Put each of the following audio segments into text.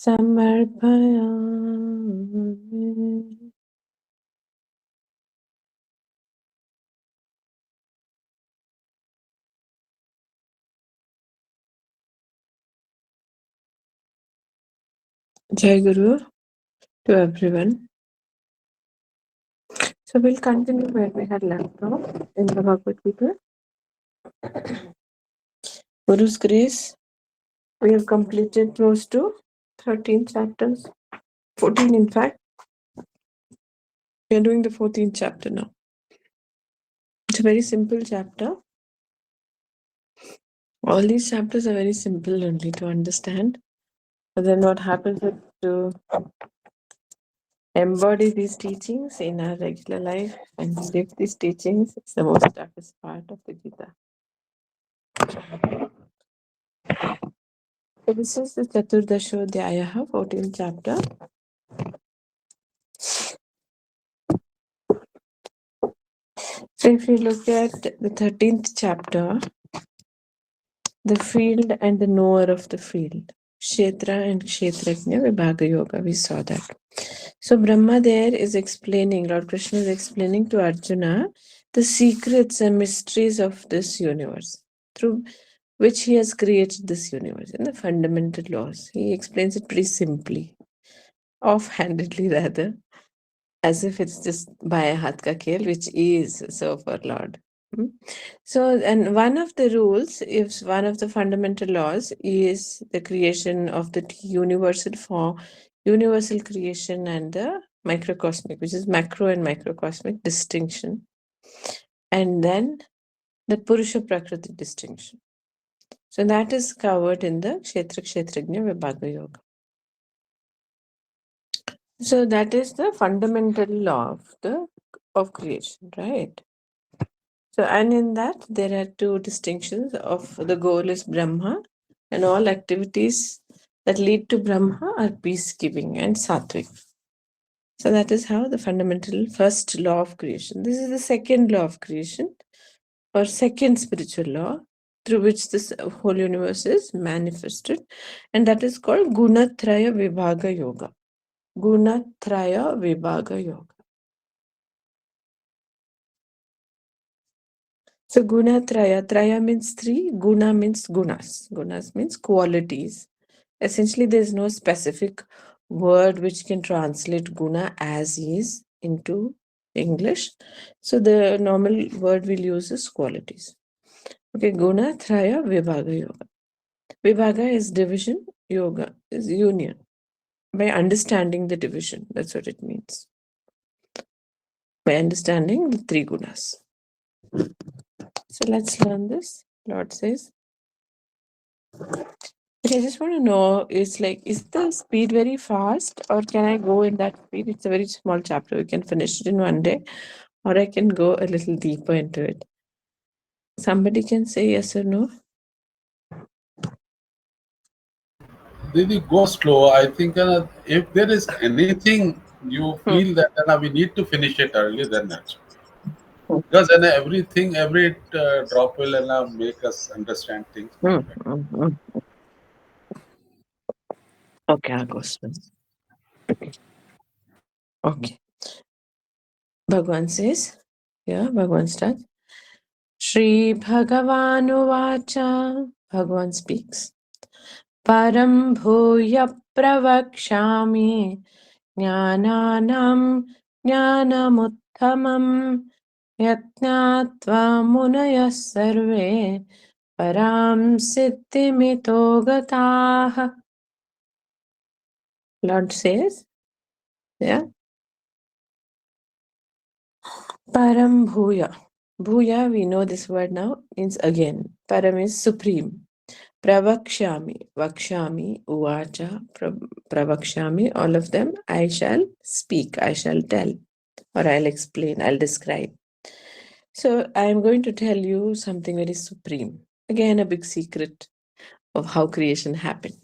Samarpayami. Jai Guru to everyone. So we'll continue where we had left off in the Bhagwat Gita. Guru's grace, we have completed close to 13 chapters, 14 in fact. We are doing the 14th chapter now. It's a very simple chapter. All these chapters are very simple only to understand. But then what happens is to embody these teachings in our regular life and live these teachings is the most toughest part of the Gita. So this is the Chaturdashodhyaya, 14th chapter. So if you look at the 13th chapter, the field and the knower of the field, Kshetra and Kshetrajna Vibhaga Yoga, we saw that. So Brahma there is explaining, Lord Krishna is explaining to Arjuna the secrets and mysteries of this universe through which he has created this universe and the fundamental laws. He explains it pretty simply, offhandedly rather, as if it's just by a hat ka khel, which is so for Lord. So, and one of the rules, if one of the fundamental laws is the creation of the universal form, universal creation and the microcosmic, which is macro and microcosmic distinction. And then the Purusha Prakriti distinction. So that is covered in the Kshetra Kshetrajna Vibhaga Yoga. So that is the fundamental law of creation, right? So, and in that there are two distinctions of the goal is Brahma, and all activities that lead to Brahma are peace-giving and sattvic. So that is how the fundamental first law of creation. This is the second law of creation, or second spiritual law, through which this whole universe is manifested, and that is called Gunatraya Vibhaga Yoga. Gunatraya Vibhaga Yoga. So Gunatraya, Traya means three, Guna means gunas. Gunas means qualities. Essentially, there is no specific word which can translate guna as is into English. So the normal word we'll use is qualities. Okay, Guna, Traya, Vibhaga Yoga. Vibhaga is division, yoga is union. By understanding the division, that's what it means. By understanding the three gunas. So let's learn this. Lord says, okay, I just want to know, is the speed very fast, or can I go in that speed? It's a very small chapter. We can finish it in one day, or I can go a little deeper into it. Somebody can say yes or no. Didi, go slow. I think if there is anything you feel that we need to finish it early, then that's because every drop will make us understand things much better. Okay, I'll go slow. Okay. Bhagwan says, yeah, Bhagwan starts. Shri Bhagavan Bhagwan speaks. Param bhuya pravakshami jnananam jnanamuttamam yatnatva munaya sarve param siddhimito gataha. Lord says, yeah, Param bhuya. Bhuya, we know this word now, means again. Param is supreme. Pravakshami, Vakshami, Uvacha, Pravakshami, all of them, I shall speak, I shall tell, or I'll explain, I'll describe. So I'm going to tell you something very supreme. Again, a big secret of how creation happened.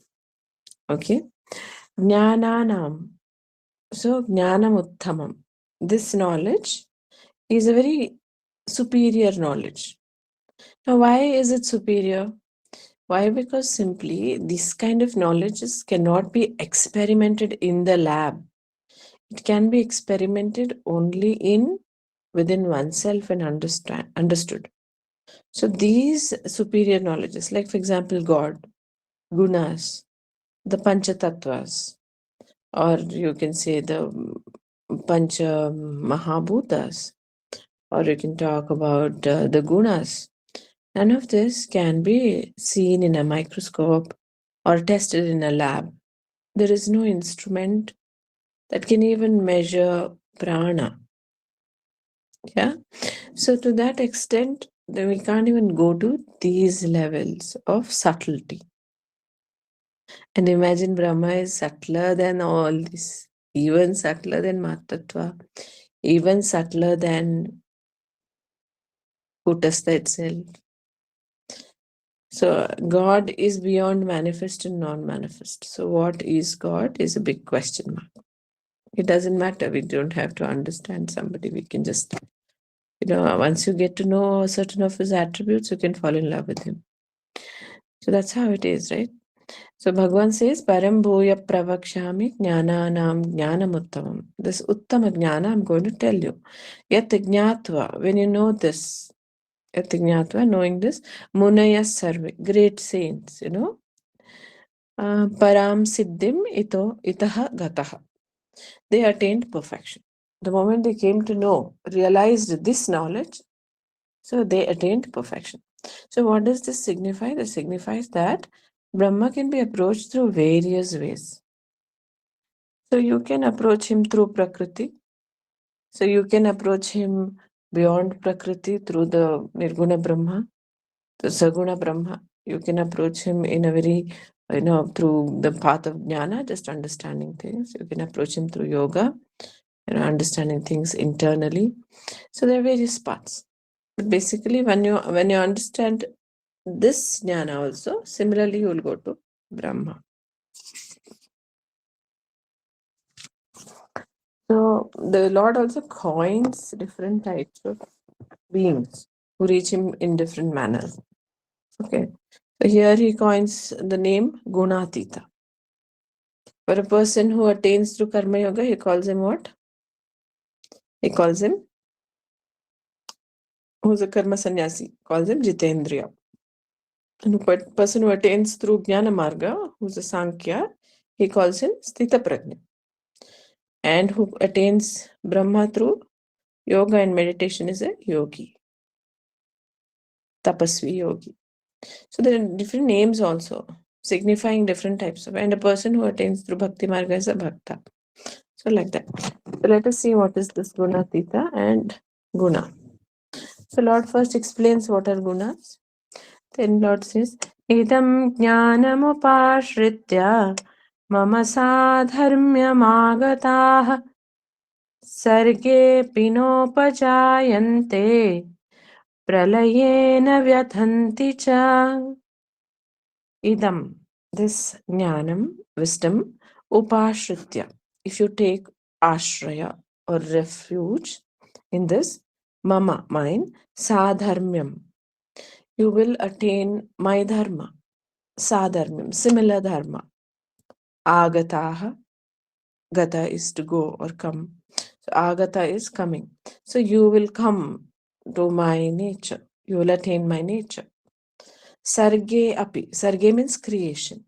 Okay? Jnananam. So, Jnanam Uttamam. This knowledge is a very superior knowledge. Now, why is it superior? Why? Because simply this kind of knowledge cannot be experimented in the lab. It can be experimented only within oneself and understood. So these superior knowledges, like for example, God, gunas, the Panchatattvas, or you can say the Pancha Mahabhutas, or you can talk about the gunas. None of this can be seen in a microscope or tested in a lab. There is no instrument that can even measure prana. Yeah. So to that extent, then we can't even go to these levels of subtlety. And imagine Brahma is subtler than all this, even subtler than Matattva, even subtler than Kutastha itself. So God is beyond manifest and non-manifest. So what is God is a big question mark. It doesn't matter. We don't have to understand somebody. We can just, once you get to know certain of his attributes, you can fall in love with him. So that's how it is, right? So Bhagwan says, Param bhuya pravakshami jnananam jnanamuttamam. This uttama jnana I'm going to tell you. Yat jnatva, when you know this, yat jnatva, knowing this, munaya sarve, great saints, param siddhim itaha gataha. They attained perfection. The moment they came to know, realized this knowledge, so they attained perfection. So what does this signify? This signifies that Brahma can be approached through various ways. So you can approach him through Prakriti. So you can approach him beyond Prakriti through the Nirguna Brahma, the Saguna Brahma. You can approach him in a very, through the path of Jnana, just understanding things. You can approach him through yoga, understanding things internally. So there are various paths. But basically, when you understand this jnana also, similarly you will go to Brahma. So the Lord also coins different types of beings who reach him in different manners. Okay. So here he coins the name Gunatita. For a person who attains through Karma Yoga, he calls him what? He calls him, who's a Karma Sannyasi, calls him Jitendriya. And a person who attains through Jnana Marga, who's a Sankhya, he calls him Sthita Prajna. And who attains Brahma through yoga and meditation is a yogi, tapasvi yogi. So there are different names also signifying different types of, and a person who attains through Bhakti Marga is a Bhakta. So like that. So let us see what is this Gunatita and Guna. So Lord first explains what are Gunas. Then Lord says, Idam jnanamupashritya mama sadharmyamagataha sarge pinopajayante pralayena vyathanti cha. Idam, this jnanam, wisdom, upashritya. If you take ashraya or refuge in this, mama, mine, sadharmyam, you will attain my dharma, sadharmyam, similar dharma. Agataha, gata is to go or come. So agata is coming. So you will come to my nature. You will attain my nature. Sarge api. Sarge means creation.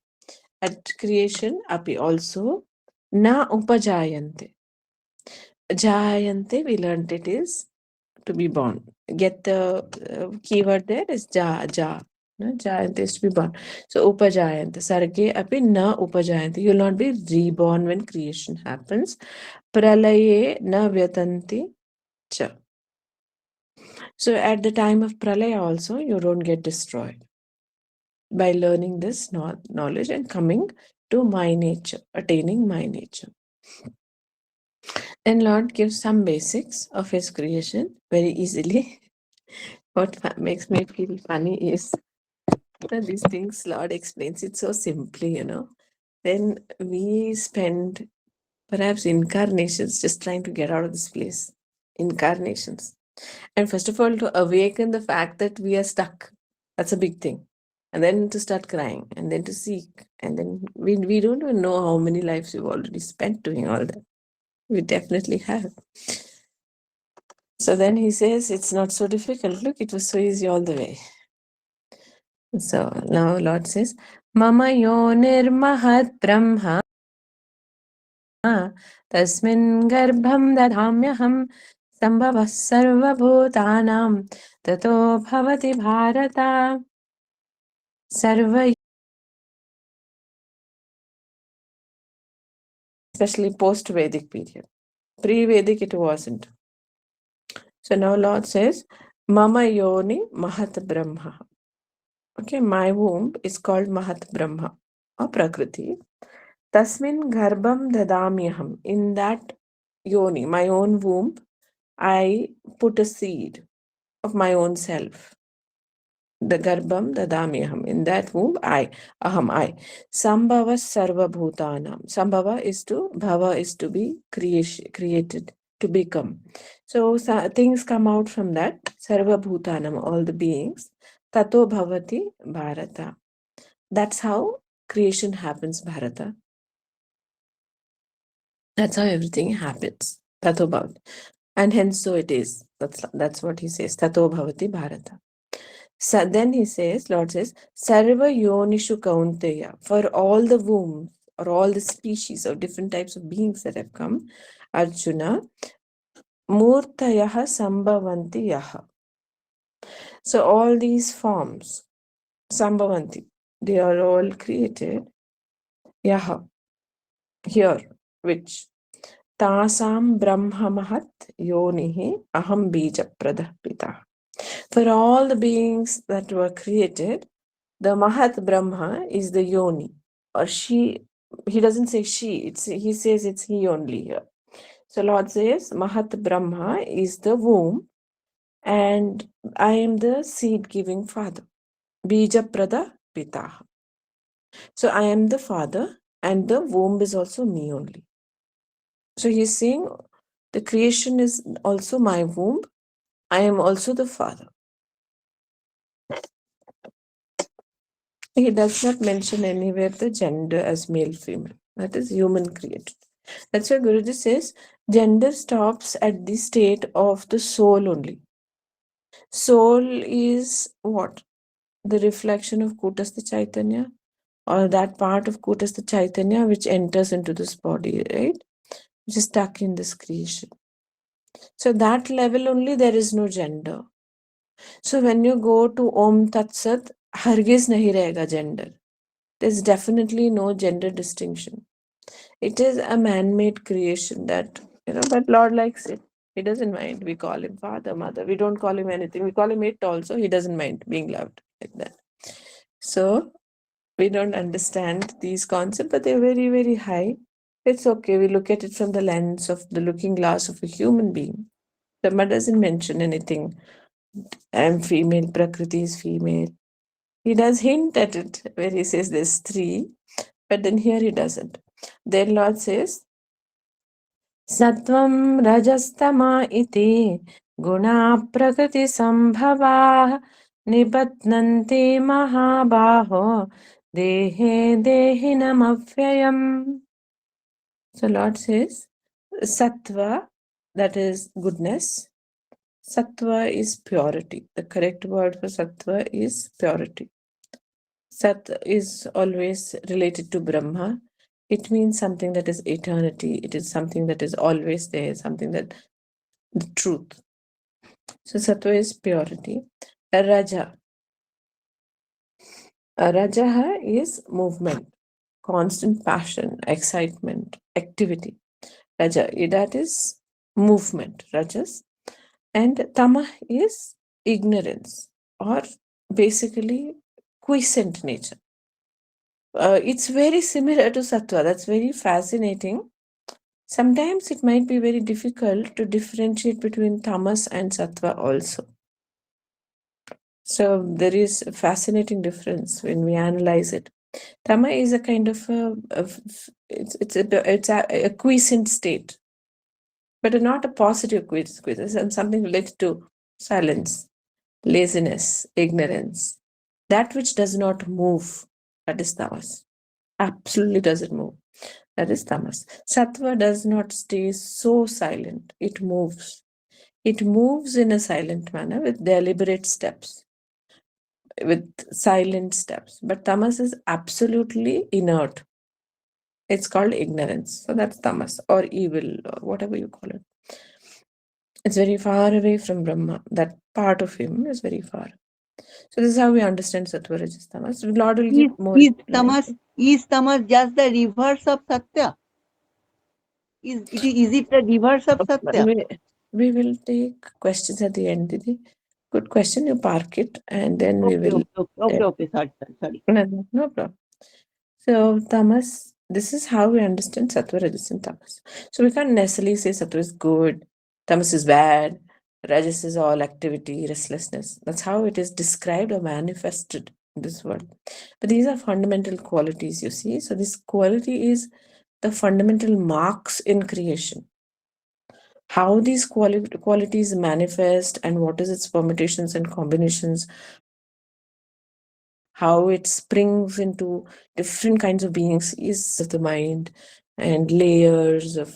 At creation, api also, na upajayante. Jayante, we learned it is to be born. Get the keyword there is ja. No, jayante is to be born. So upajayante. Sarge api na upajayante. You will not be reborn when creation happens. Pralaye na vyatanti cha. So at the time of pralaya also, you don't get destroyed. By learning this knowledge and coming to my nature, attaining my nature. Then Lord gives some basics of his creation very easily. What makes me feel funny is that these things Lord explains it so simply, Then we spend perhaps incarnations just trying to get out of this place. Incarnations. And first of all, to awaken the fact that we are stuck. That's a big thing. and then to start crying, and then to seek, and then we don't even know how many lives we've already spent doing all that. We definitely have. So then he says, it's not so difficult. Look, it was so easy all the way. So now Lord says, Mama yonir mahat brahma tasmin garbham dadhamyaham sambhavah sarvabhutanam tato bhavati bharata sarva, especially post-Vedic period. Pre-Vedic it wasn't. So now Lord says, Mama yoni mahat brahma. Okay, my womb is called Mahat Brahma or Prakriti. Tasmin garbham dadamyaham. In that yoni, my own womb, I put a seed of my own self. The garbham dadamyaham. In that womb, I. Sambhava sarva bhutanam. Sambhava is to, bhava is to be created, to become. So things come out from that. Sarva bhutanam, all the beings. Tato bhavati bharata. That's how creation happens, Bharata. That's how everything happens. Tato bhavati. And hence so it is. That's what he says. Tato bhavati Bharata. So then he says, Lord says, Sarva yonishu kaunteya. For all the wombs or all the species of different types of beings that have come, Arjuna, murtayaha sambhavanti yaha. So all these forms, sambhavanti, they are all created. Yaha. Here, which Tasam Brahma Mahat Yonihi Aham Bija Pradah Pita. For all the beings that were created, the Mahat Brahma is the Yoni, or she. He doesn't say she, he says it's he only here. So Lord says Mahat Brahma is the womb, and I am the seed-giving father. Bija Prada Pita. So I am the father, and the womb is also me only. So he's saying the creation is also my womb. I am also the father. He does not mention anywhere the gender as male, female. That is human created. That's why Guruji says gender stops at the state of the soul only. Soul is what? The reflection of Kutastha Chaitanya, or that part of Kutastha Chaitanya which enters into this body, right? Which is stuck in this creation. So that level only there is no gender. So when you go to Om Tat Sat, Hargiz nahi rahega gender. There's definitely no gender distinction. It is a man-made creation that, but Lord likes it. He doesn't mind. We call him father, mother. We don't call him anything. We call him it also. He doesn't mind being loved like that. So we don't understand these concepts, but they're very, very high. It's okay. We look at it from the lens of the looking glass of a human being. Dhamma doesn't mention anything. I'm female, Prakriti is female. He does hint at it where he says there's three, but then here he doesn't. Then Lord says, Sattvam Rajastama iti guna prakriti sambhava nibatnanti mahabaho dehe dehinam avyayam. So Lord says, Sattva, that is goodness. Sattva is purity. The correct word for Sattva is purity. Sat is always related to Brahma. It means something that is eternity. It is something that is always there, something that the truth. So Sattva is purity. Raja. Rajaha is movement, constant passion, excitement, activity. Raja, that is movement, Rajas. And Tamah is ignorance, or basically quiescent nature. It's very similar to Sattva. That's very fascinating. Sometimes it might be very difficult to differentiate between Tamas and Sattva also. So there is a fascinating difference when we analyze it. Tama is a kind of it's a quiescent state, but not a positive quiescence, and something related to silence, laziness, ignorance. That which does not move, that is tamas. Absolutely doesn't move. That is tamas. Sattva does not stay so silent. It moves. It moves in a silent manner with deliberate steps, with silent steps. But tamas is absolutely inert. It's called ignorance. So that's tamas or evil or whatever you call it. It's very far away from Brahma. That part of him is very far. So this is how we understand sattva, rajas, tamas. Lord will Is give more is explanation. tamas just the reverse of satya? Is it the reverse of satya? We will take questions at the end, Didi. Good question. You park it and then we Okay, will. okay, okay, okay, okay. Sorry. No problem. So tamas, this is how we understand sattva, rajas, and tamas. So we can't necessarily say sattva is good, tamas is bad, rajas is all activity, restlessness. That's how it is described or manifested in this world. But these are fundamental qualities, you see. So this quality is the fundamental marks in creation. How these qualities manifest and what is its permutations and combinations, how it springs into different kinds of beings is of the mind and layers of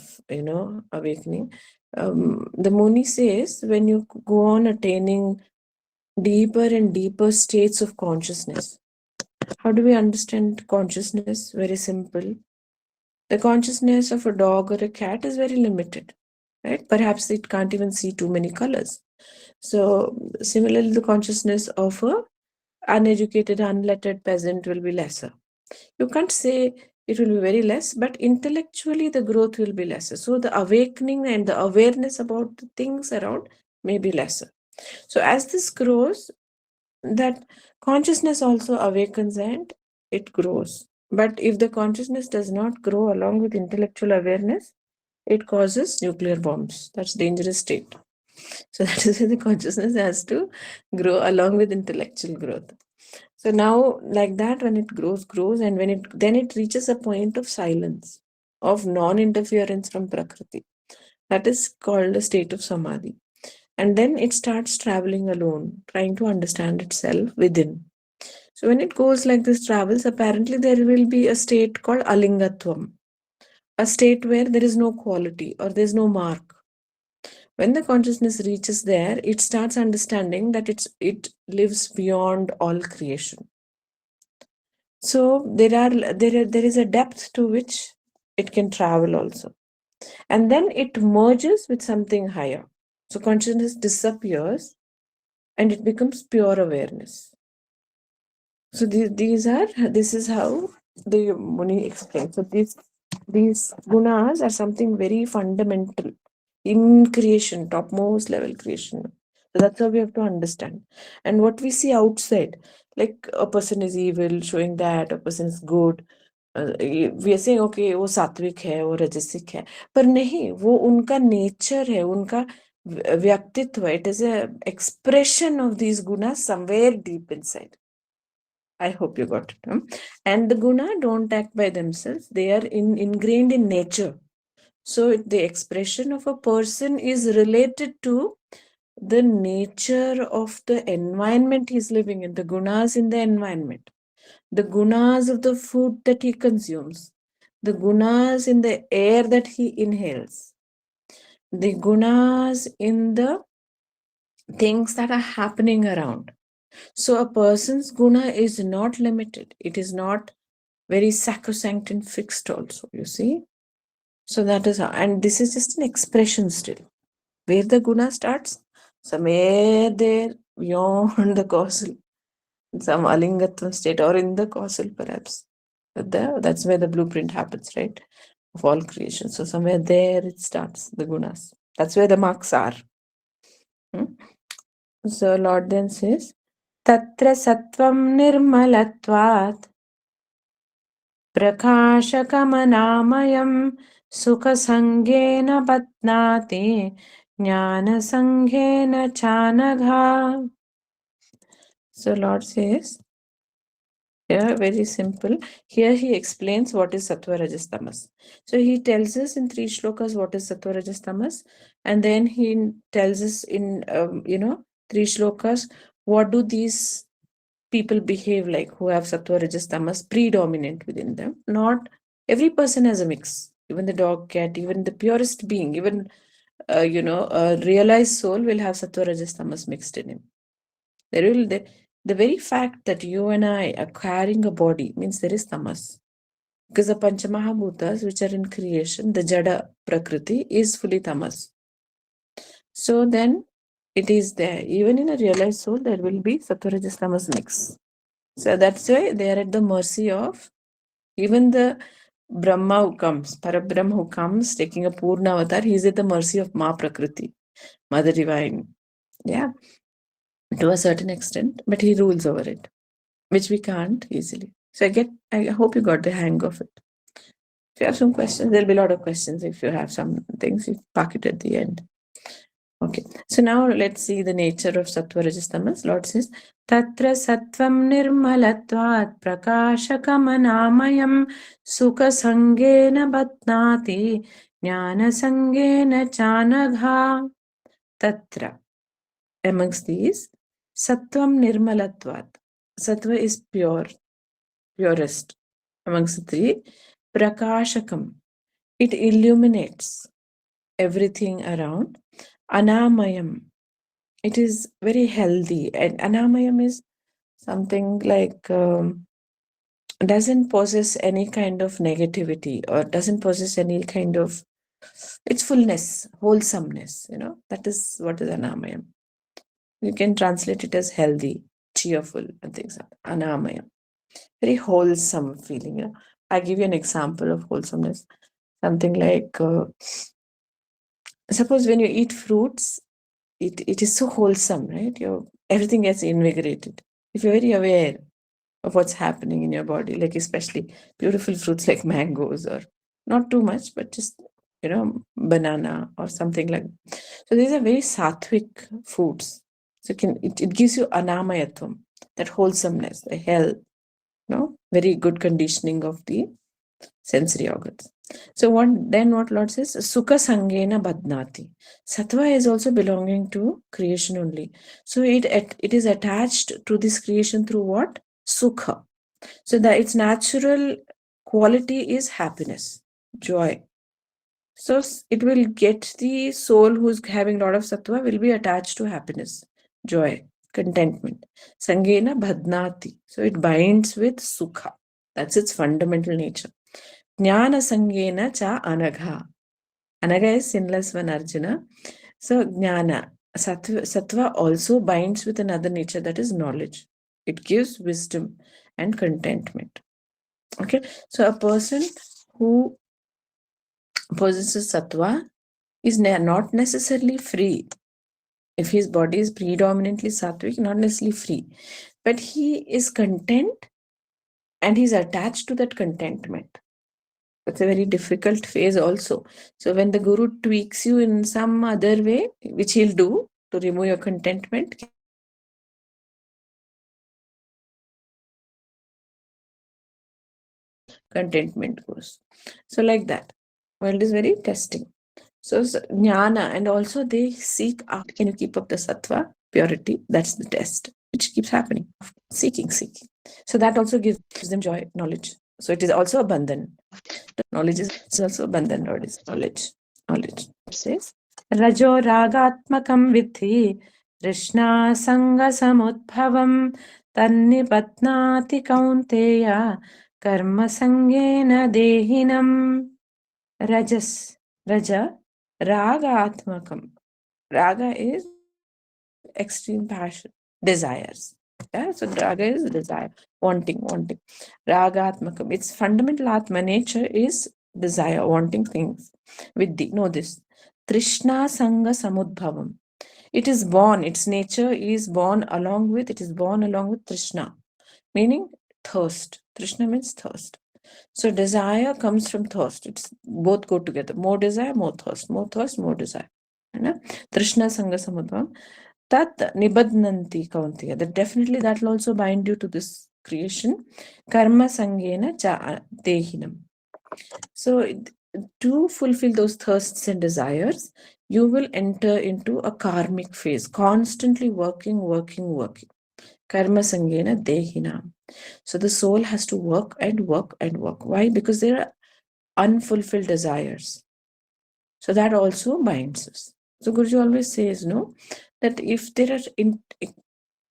awakening. The Muni says when you go on attaining deeper and deeper states of consciousness, how do we understand consciousness? Very simple. The consciousness of a dog or a cat is very limited, right? Perhaps it can't even see too many colors. So similarly, the consciousness of a uneducated, unlettered peasant will be lesser. You can't say it will be very less, but intellectually the growth will be lesser. So the awakening and the awareness about the things around may be lesser. So as this grows, that consciousness also awakens and it grows. But if the consciousness does not grow along with intellectual awareness, it causes nuclear bombs. That's dangerous state. So that is why the consciousness has to grow along with intellectual growth. So now, like that, when it grows, and when it reaches a point of silence, of non-interference from Prakriti. That is called a state of samadhi. And then it starts traveling alone, trying to understand itself within. So when it goes like this travels, apparently there will be a state called alingatvam, a state where there is no quality or there is no mark. When the consciousness reaches there, it starts understanding that it lives beyond all creation. So there is a depth to which it can travel also. And then it merges with something higher. So consciousness disappears and it becomes pure awareness. So this is how the Muni explains. So these gunas are something very fundamental in creation, topmost level creation. So that's how we have to understand. And what we see outside, like a person is evil, showing that a person is good. We are saying okay, वो सात्विक है, वो रजसिक है, पर नहीं, वो उनका nature है, उनका व्यक्तित्व. It is a expression of these gunas somewhere deep inside. I hope you got it. And the guna don't act by themselves. They are ingrained in nature. So the expression of a person is related to the nature of the environment he's living in, the gunas in the environment, the gunas of the food that he consumes, the gunas in the air that he inhales, the gunas in the things that are happening around. So a person's guna is not limited. It is not very sacrosanct and fixed also, you see. So that is how, and this is just an expression still. Where the guna starts, somewhere there beyond the causal, some alingatvam state or in the causal perhaps. That's where the blueprint happens, right? Of all creation. So somewhere there it starts, the gunas. That's where the marks are. So Lord then says, Tatra Sattvam Nirmalatvat Prakashakamaнаmayam Sukhasangena Patnate Jnanasangena Chanagha. So Lord says, here very simple. Here he explains what is Sattva Rajas Tamas. So he tells us in 3 shlokas what is Sattva Rajas Tamas, and then he tells us in 3 shlokas what do these people behave like, who have sattva, rajas, tamas predominant within them. Not every person has a mix. Even the dog, cat, even the purest being, even a realized soul will have sattva, rajas, tamas mixed in him. The very fact that you and I are carrying a body means there is tamas. Because the Panchamahabhutas, which are in creation, the Jada Prakriti, is fully tamas. So then it is there. Even in a realized soul, there will be sattva, rajas, tamas mix. So that's why they are at the mercy of even the Brahma who comes, Parabrahma who comes taking a Purna avatar, he is at the mercy of Ma Prakriti, Mother Divine. Yeah, to a certain extent, but he rules over it, which we can't easily. So I hope you got the hang of it. If you have some questions, there'll be a lot of questions. If you have some things, you park it at the end. Okay, so now let's see the nature of sattva, rajas, tamas. Lord says, Tatra sattvam nirmalatvat prakashakamanāmayam sukha sangena batnati jnana sangena chanagha. Tatra, amongst these, sattvam nirmalatvat. Sattva is pure, purest. Amongst the three, prakashakam. It illuminates everything around. Anamayam. It is very healthy, and anamayam is something like doesn't possess any kind of negativity or doesn't possess any kind of, it's fullness, wholesomeness. That is what is anamayam. You can translate it as healthy, cheerful, and things like that. Anamayam, very wholesome feeling. I give you an example of wholesomeness. Something like suppose when you eat fruits, it is so wholesome, right? Everything gets invigorated. If you're very aware of what's happening in your body, like especially beautiful fruits like mangoes, or not too much, but just, banana or something like that. So these are very sattvic foods. So it gives you anamayatvam, that wholesomeness, the health, very good conditioning of the sensory organs. So what Lord says, Sukha Sangena Badnati. Sattva is also belonging to creation only. So it is attached to this creation through what? Sukha. So that its natural quality is happiness, joy. So it will get the soul who's having a lot of sattva will be attached to happiness, joy, contentment. Sangena Badnati. So it binds with Sukha. That's its fundamental nature. Jnana Sangena cha Anagha. Anagha is sinless one, Arjuna. So Jnana, Sattva also binds with another nature, that is knowledge. It gives wisdom and contentment. Okay, so a person who possesses Sattva is not necessarily free. If his body is predominantly sattvic, not necessarily free, but he is content and he's attached to that contentment. It's a very difficult phase also. So when the guru tweaks you in some other way, which he'll do to remove your contentment, contentment goes. So like that. World is very testing. So jnana, and also they seek out, can you keep up the sattva, purity? That's the test, which keeps happening. Seeking. So that also gives them joy, knowledge. So it is also a bandhan. Knowledge is also a bandhan, Lord is knowledge. Knowledge. It says, Rajo ragatmakam vidhi Krishna sanga samudbhavam tannipatnati kaunteya karma sangena dehinam. Raja, raga atmakam. Raga is extreme passion, desires. Yeah, so raga is desire, wanting. Raga atmakam. Its fundamental atma nature is desire, wanting things. Vidhi, know this. Trishna sanga samudbhavam. It is born, its nature is born along with Trishna, meaning thirst. Trishna means thirst. So desire comes from thirst. It's both go together. More desire, more thirst. More thirst, more desire. Trishna sanga samudbhavam. Tat nibadnanti kauntiya. That will also bind you to this creation. Karma sangena cha dehinam. So to fulfill those thirsts and desires, you will enter into a karmic phase, constantly working. Karma sangena dehinam. So the soul has to work and work and work. Why? Because there are unfulfilled desires. So that also binds us. So Guruji always says, no, that if there are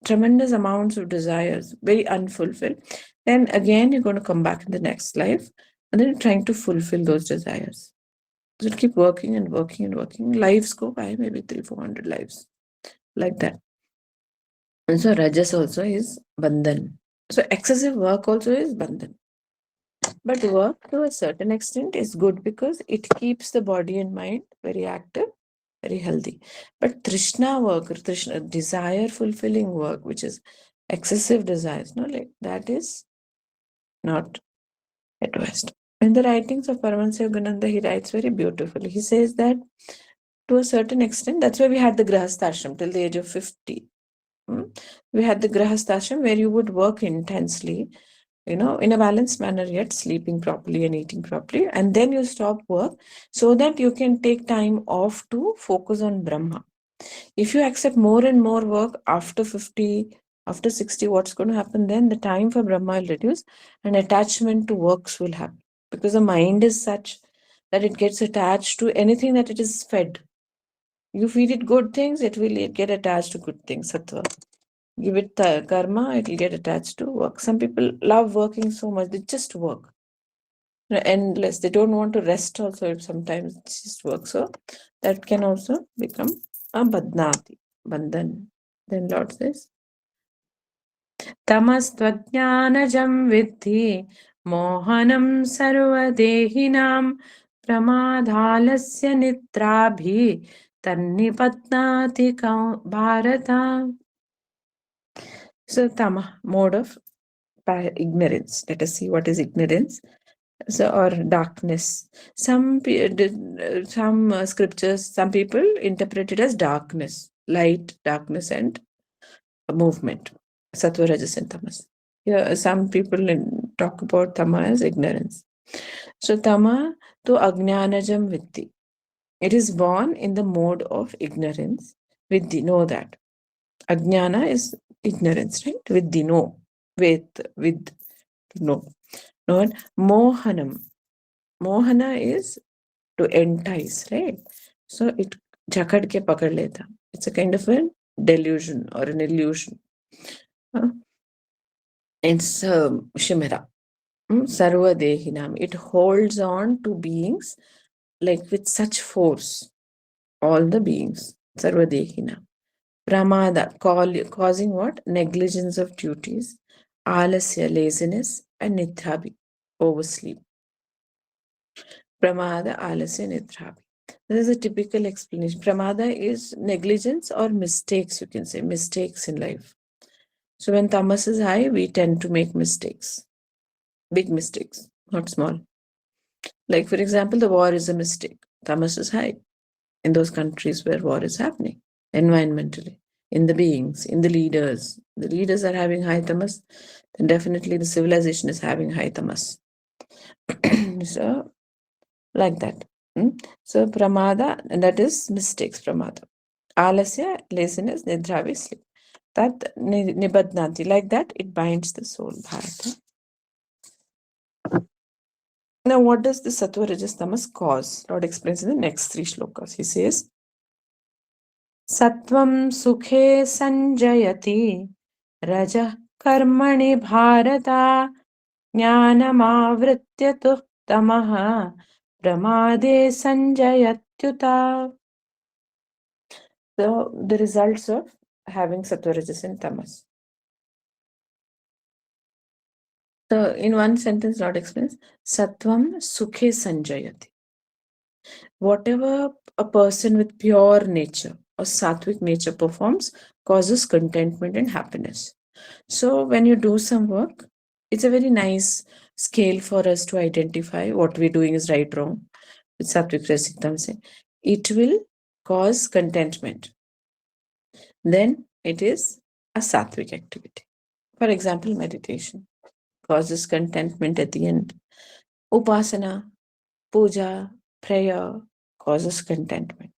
tremendous amounts of desires, very unfulfilled, then again you're going to come back in the next life and then you're trying to fulfill those desires. So keep working and working and working. Lives go by, maybe 300-400 lives, like that. And so Rajas also is bandhan. So excessive work also is bandhan. But work to a certain extent is good because it keeps the body and mind very active, very healthy. But Trishna work, or Trishna, desire fulfilling work, which is excessive desires, no, like that is not advised. In the writings of Paramahansa Yogananda, he writes very beautifully. He says that to a certain extent, that's why we had the Grahasthashram till the age of 50. We had the Grahasthashram where you would work intensely, in a balanced manner, yet sleeping properly and eating properly, and then you stop work so that you can take time off to focus on Brahma. If you accept more and more work after 50, after 60, what's going to happen then? The time for Brahma will reduce and attachment to works will happen, because the mind is such that it gets attached to anything that it is fed. You feed it good things, it will get attached to good things, sattva. Give it karma, it will get attached to work. Some people love working so much, they just work. Endless. They don't want to rest also if sometimes it's just work. So that can also become a badnati, bandhan. Then Lord says, Tamastvajnanajam vidhi mohanam sarvadehinam pramadhalasya nitrabhi tannipatnati bharata. So tama, mode of ignorance. Let us see what is ignorance. So, or darkness. Some scriptures, some people interpret it as darkness, light, darkness, and movement. Sattva, Rajas, and Tamas. Yeah, some people talk about Tama as ignorance. So, Tama to Ajnanajam Vitti. It is born in the mode of ignorance. Viddhi, know that. Ajnana is ignorance, right? Viddhi, know. With, know. Not Mohanam. Mohana is to entice, right? So it jakad ke pakad leta. It's a kind of a delusion or an illusion. It's Shimera. Sarva Dehinam. It holds on to beings like with such force. All the beings. Sarva Dehinam. Pramada, causing what? Negligence of duties. Alasya, laziness. And Nidhabhi, oversleep. Pramada, alasya, nidhabhi. This is a typical explanation. Pramada is negligence or mistakes, you can say, mistakes in life. So when tamas is high, we tend to make mistakes. Big mistakes, not small. Like, for example, the war is a mistake. Tamas is high in those countries where war is happening, environmentally, in the beings, in the leaders. The leaders are having high tamas, then definitely the civilization is having high tamas. So, like that. So, pramada, and that is mistakes, pramada. Alasya, laziness, nidra, sleep. That nibadnati, like that, it binds the soul. Bharata. Now, what does the sattva, rajas, tamas cause? Lord explains in the next 3 shlokas. He says, Sattvam sukhe sanjayati raja karmani bharata jnanamavritya tu tamaha pramade sanjayatyuta. So, the results of having sattva, rajas, and tamas. So, in one sentence, Lord explains, Sattvam sukhe sanjayati. Whatever a person with pure nature or sattvic nature performs causes contentment and happiness. So, when you do some work, it's a very nice scale for us to identify what we're doing is right, wrong. With sattvic, rasic, tamasic, it will cause contentment. Then it is a sattvic activity. For example, meditation causes contentment at the end. Upasana, puja, prayer causes contentment.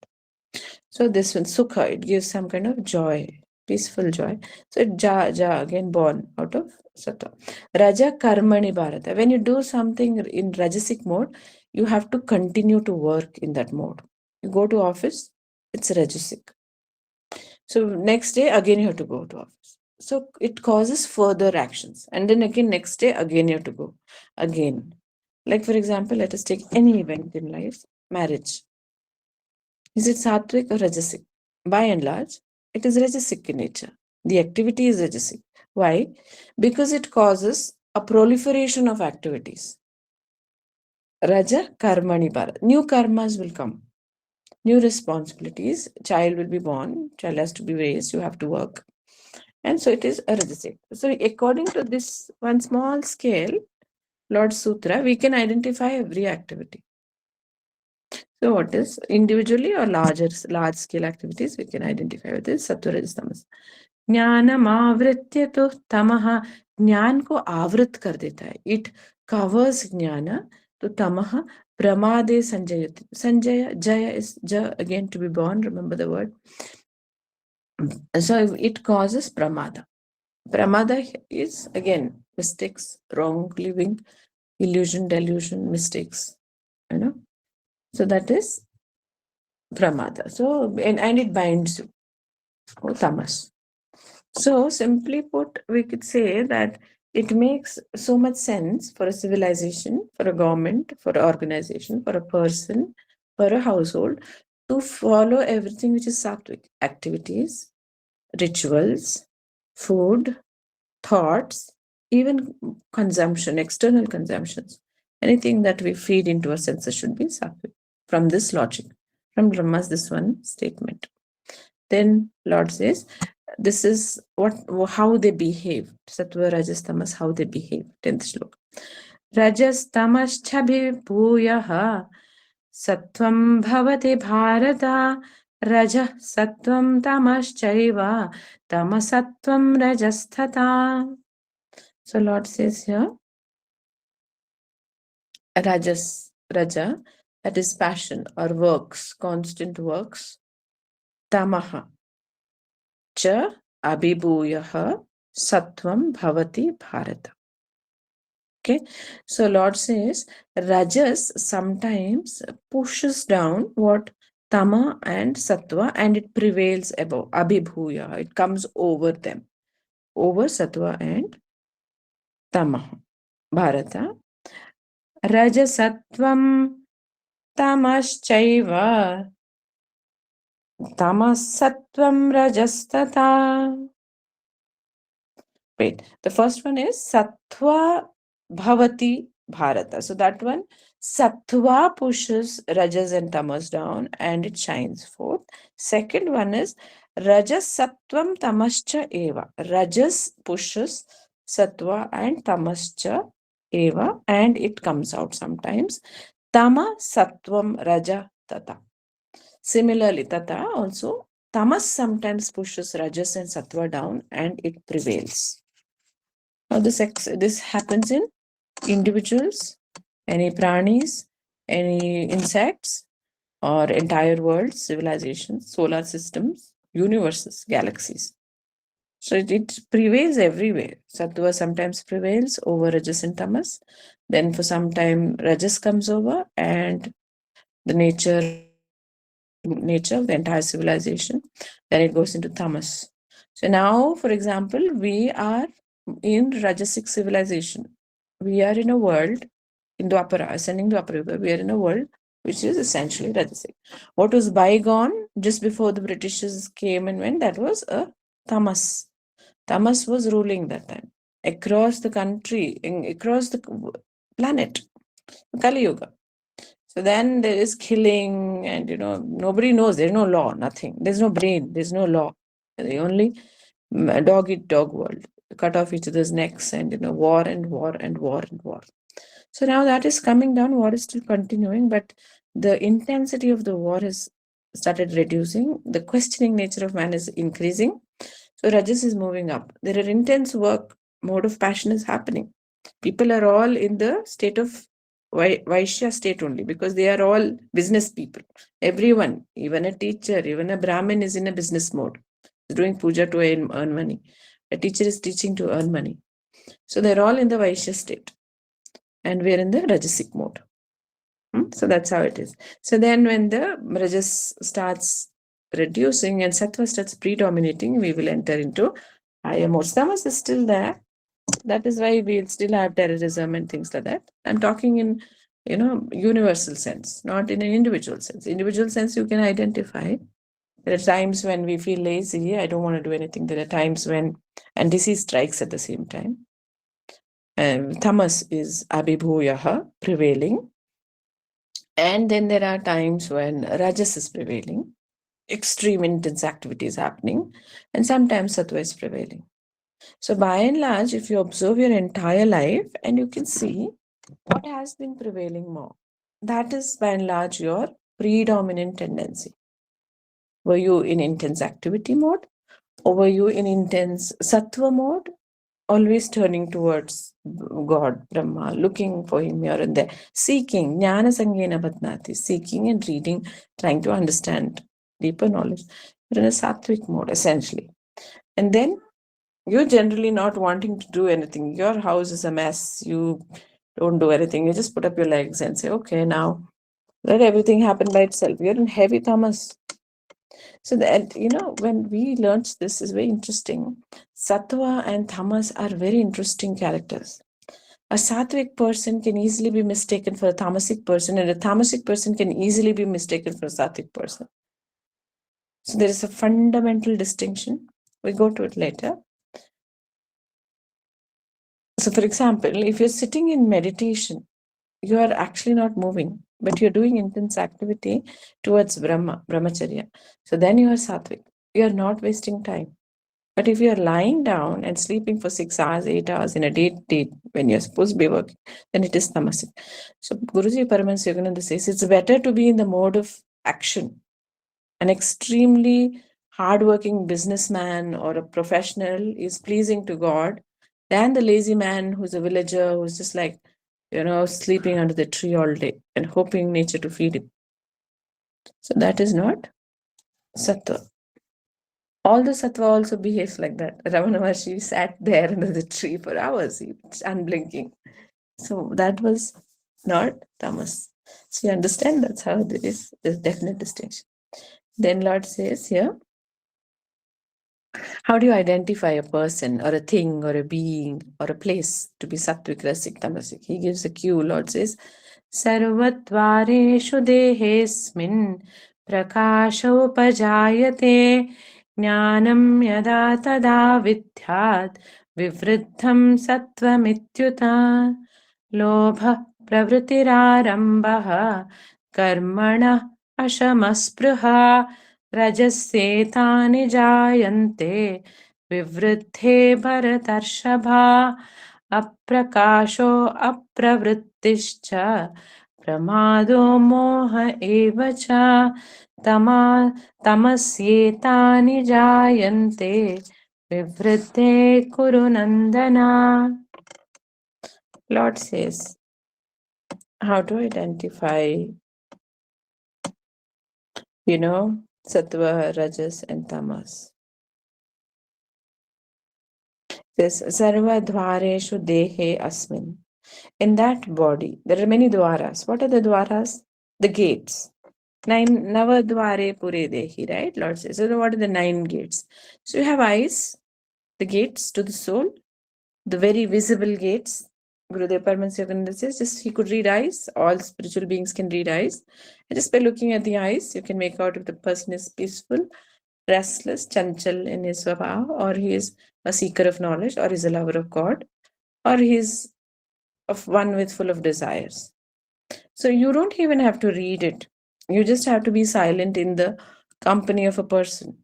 So this one, sukha, it gives some kind of joy. peaceful joy. So ja again born out of sattva. Raja karmani bharata. When you do something in rajasic mode, you have to continue to work in that mode. You go to office, it's rajasic. So next day again you have to go to office. So it causes further actions, and then again next day again you have to go again. Like for example, let us take any event in life, marriage. Is it sattvic or rajasic? By and large, it is rajasic in nature. The activity is rajasic. Why? Because it causes a proliferation of activities. Raja karmani bharat. New karmas will come. New responsibilities. Child will be born. Child has to be raised. You have to work. And so it is a rajasic. So according to this one small scale, Lord Sutra, we can identify every activity. So what is individually or large scale activities we can identify with this sattva rajas tamas. Jnanam avritya to tamaha. ज्ञान को आवृत कर देता है. It covers ज्ञान. तो tamaha pramade sanjayati. Sanjaya, jaya is ja again to be born. Remember the word. So it causes pramada. Pramada is again mistakes, wrong living, illusion, delusion, mistakes. So that is pramada. So and it binds you. Tamas. So simply put, we could say that it makes so much sense for a civilization, for a government, for an organization, for a person, for a household to follow everything which is sattvic. Activities, rituals, food, thoughts, even consumption, external consumptions. Anything that we feed into our senses should be sattvic. From this logic, from Brahma's this one statement. Then Lord says, this is how they behave. Sattva, Rajas, Tamas, how they behave. 10th shloka. Rajas, Tamas, Chabhibhuyaha Sattvam Bhavati Bharata Raja Sattvam Tamas Chaiva Tamasattvam Rajasthata. So Lord says here, Rajas, Raja, that is passion or works, constant works. Tamaha cha abhibhuyaha sattvam bhavati bharata. Okay, so Lord says Rajas sometimes pushes down what Tama and Sattva, and it prevails above. Abhibhuya, it comes over them, over Sattva and Tama. Bharata. Rajasattvam Tamaschaiva Tamasattvam Rajastata. Wait, the first one is Sattva Bhavati Bharata. So that one, Sattva pushes Rajas and Tamas down and it shines forth. Second one is Rajas Sattvam Tamascha Eva. Rajas pushes Sattva and Tamascha Eva and it comes out sometimes. Tama Sattvam Raja Tata. Similarly, Tata also, Tamas sometimes pushes Rajas and Sattva down and it prevails. Now this happens in individuals, any pranis, any insects, or entire worlds, civilizations, solar systems, universes, galaxies. So it prevails everywhere. Sattva sometimes prevails over Rajas and Tamas. Then for some time Rajas comes over and the nature of the entire civilization. Then it goes into Tamas. So now, for example, we are in Rajasic civilization. We are in a world in Dwapara, ascending Dwapara, we are in a world which is essentially Rajasic. What was bygone just before the Britishers came and went, that was a Tamas. Tamas was ruling that time across the country, across the planet, Kali Yuga. So then there is killing and, nobody knows. There's no law, nothing. There's no brain. There's no law. The only dog-eat-dog world. Cut off each other's necks and, war and war and war and war. So now that is coming down. War is still continuing, but the intensity of the war has started reducing. The questioning nature of man is increasing. So Rajas is moving up. There are intense work. Mode of passion is happening. People are all in the state of Vaishya state only because they are all business people. Everyone, even a teacher, even a Brahmin is in a business mode. doing puja to earn money. A teacher is teaching to earn money. So they're all in the Vaishya state. And we're in the Rajasic mode. So that's how it is. So then when the Rajas starts reducing and Sattva starts predominating, we will enter into higher modes. Tamas is still there. That is why we'll still have terrorism and things like that. I'm talking in, universal sense, not in an individual sense. Individual sense, you can identify. There are times when we feel lazy. I don't want to do anything. There are times when, and disease strikes at the same time. Tamas is abhibhuyaha, prevailing. And then there are times when Rajas is prevailing, extreme intense activity is happening, and sometimes Sattva is prevailing. So by and large, if you observe your entire life and you can see what has been prevailing more, that is by and large your predominant tendency. Were you in intense activity mode, or were you in intense Sattva mode, always turning towards God, Brahma, looking for Him here and there, seeking, jnana sangena batnati, seeking and reading, trying to understand deeper knowledge. You're in a sattvic mode, essentially. And then you're generally not wanting to do anything. Your house is a mess. You don't do anything. You just put up your legs and say, okay, now let everything happen by itself. You're in heavy tamas. So that, when we learned this is very interesting. Sattva and tamas are very interesting characters. A sattvic person can easily be mistaken for a tamasic person, and a tamasic person can easily be mistaken for a sattvic person. So there is a fundamental distinction. We go to it later. So for example, if you're sitting in meditation, you are actually not moving, but you're doing intense activity towards brahmacharya. So then you are sattvic. You are not wasting time. But if you're lying down and sleeping for 6 hours, 8 hours in a day when you're supposed to be working, then it is tamasic. So Guruji Paramahansa Yogananda says it's better to be in the mode of action. An extremely hardworking businessman or a professional is pleasing to God than the lazy man who's a villager who's just like, sleeping under the tree all day and hoping nature to feed him. So that is not sattva. All the sattva also behaves like that. Ramana Maharshi sat there under the tree for hours, unblinking. So that was not tamas. So you understand that's how there is this definite distinction. Then Lord says here, how do you identify a person or a thing or a being or a place to be sattvic, rasic, tamasic? He gives a cue. Lord says, Sarvatvareshu dehesmin prakashopajayate jnanam yada tada vidhyat vivriddham sattvamityuta lobha pravritirarambah karmana ashamaspruha रजस्येतानि जायन्ते विवृद्धे भरतर्षभा अप्रकाशो अप्रवृत्तिश्च प्रमादो मोह एव च तमस्येतानि जायन्ते विवृद्धे कुरु नन्दना. Lord says, how to identify Sattva, Rajas, and Tamas. This Sarva Dvareshu Dehe Asmin. In that body, there are many dwaras. What are the dwaras? The gates. 9 Nava Dware Pure Dehi, right? Lord says. So what are the 9 gates? So you have eyes, the gates to the soul, the very visible gates. Gurudev Paramahansa Yogananda says, just he could read eyes. All spiritual beings can read eyes. And just by looking at the eyes, you can make out if the person is peaceful, restless, chanchal in his svabha, or he is a seeker of knowledge, or is a lover of God, or he is of one with full of desires. So you don't even have to read it. You just have to be silent in the company of a person.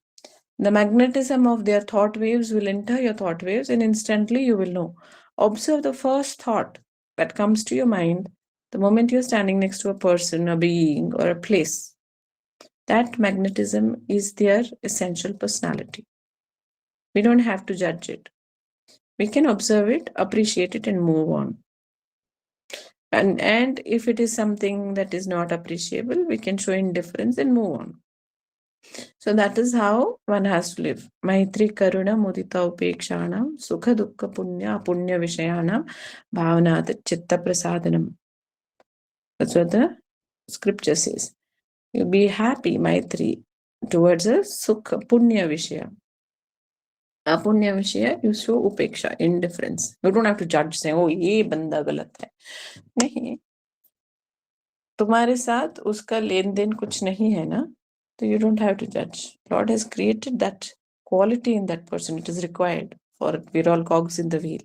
The magnetism of their thought waves will enter your thought waves, and instantly you will know. Observe the first thought that comes to your mind the moment you're standing next to a person, a being, or a place. That magnetism is their essential personality. We don't have to judge it. We can observe it, appreciate it, and move on. And if it is something that is not appreciable, we can show indifference and move on. So that is how one has to live. Maitri Karuna Mudita Upekshanam Sukha Dukkha Punya Punya Vishayanam Bhavanat Chitta Prasadanam. That's what the scripture says. You be happy, Maitri, towards a Sukha Punya Vishaya. Apunya Vishaya, you show Upeksha, indifference. You don't have to judge, saying, oh, ye banda galat hai. नहीं, तुम्हारे साथ उसका लेन then कुछ नहीं है ना, so you don't have to judge. Lord has created that quality in that person. It is required for we're all cogs in the wheel.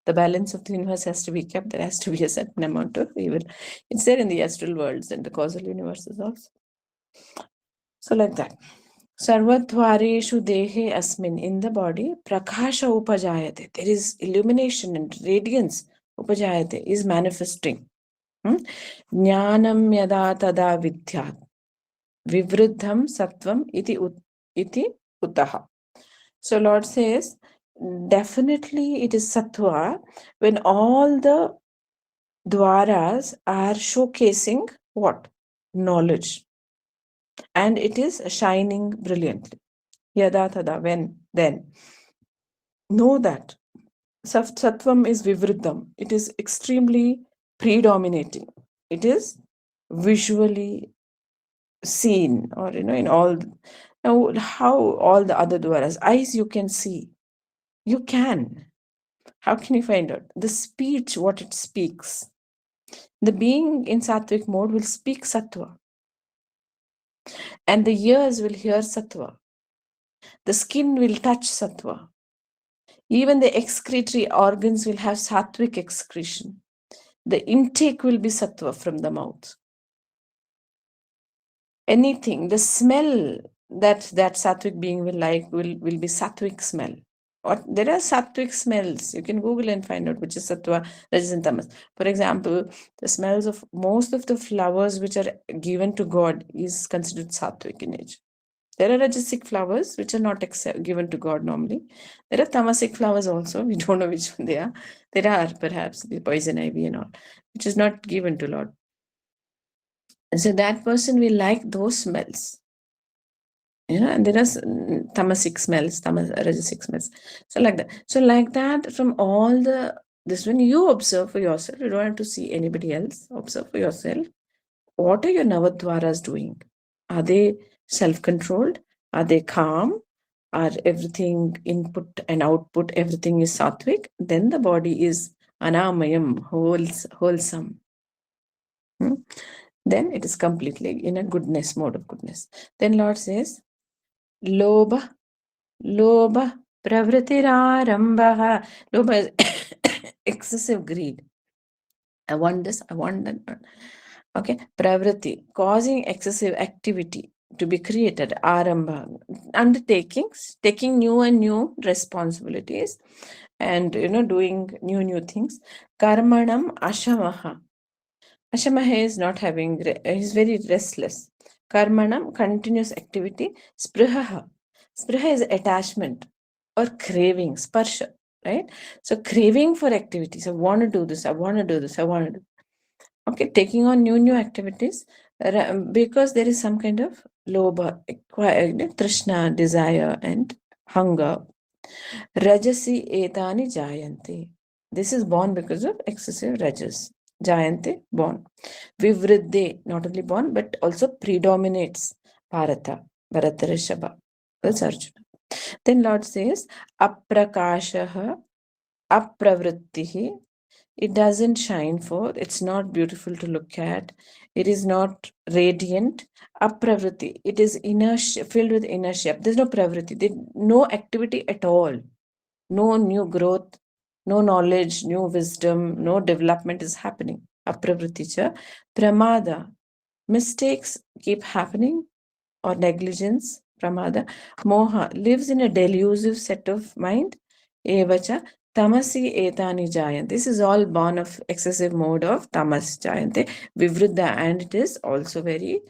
The balance of the universe has to be kept. There has to be a certain amount of evil. It's there in the astral worlds and the causal universes also. So like that. Sarvatvareshu dehe asmin, in the body, prakasha upajayate. There is illumination and radiance upajayate is manifesting. Jnanam yada tada vidyat. Vivruddham sattvam iti utaha. So Lord says, definitely it is sattva when all the dwaras are showcasing what? Knowledge. And it is shining brilliantly. Yada tada, when, then. Know that. Sattvam is vivruddham. It is extremely predominating. It is visually seen, or in all. Now, how all the other dwaras, eyes you can see. You can. How can you find out? The speech, what it speaks. The being in sattvic mode will speak sattva. And the ears will hear sattva. The skin will touch sattva. Even the excretory organs will have sattvic excretion. The intake will be sattva from the mouth. Anything, the smell that sattvic being will like will be sattvic smell. Or there are sattvic smells. You can Google and find out which is sattva, rajas and tamas. For example, the smells of most of the flowers which are given to God is considered sattvic in nature. There are rajasic flowers which are not given to God normally. There are tamasic flowers also. We don't know which one they are. There are perhaps the poison ivy and all, which is not given to Lord. And so that person will like those smells. And there are tamasic smells, rajasic smells. So like that. So like that, from all this one, you observe for yourself. You don't have to see anybody else. Observe for yourself. What are your Navadwaras doing? Are they self-controlled? Are they calm? Are everything input and output, everything is sattvic? Then the body is anamayam, wholesome. Then it is completely in a goodness, mode of goodness. Then Lord says, Lobha, pravritirarambha. Lobha is excessive greed. I want this, I want that. Okay, pravriti, causing excessive activity to be created, arambha, undertakings, taking new and new responsibilities, and doing new things. Karmanam ashamaha. Ashamaha is not having, is very restless. Karmanam, continuous activity. Sprihaha. Spriha is attachment or craving, sparsha, right? So craving for activities. I want to do this, I want to do this, I want to do. Okay, taking on new activities because there is some kind of lobha, trishna, desire and hunger. Rajasi etani jayanti. This is born because of excessive rajas. Jayanti, born. Vivriddhe, not only born but also predominates. Bharata, Bharata That's Arjuna. Then Lord says, aprakashaha, apravrittihi. It doesn't shine forth. It's not beautiful to look at. It is not radiant. Apravriti. It is inertia, filled with inertia. There's no pravriti. There's no activity at all. No new growth, no knowledge, new wisdom, no development is happening. Apravriti cha. Pramada. Mistakes keep happening, or negligence. Pramada. Moha lives in a delusive set of mind. Evacha. Tamasi etani jayanti. This is all born of excessive mode of tamas jayanti. Vivruddha, and it is also very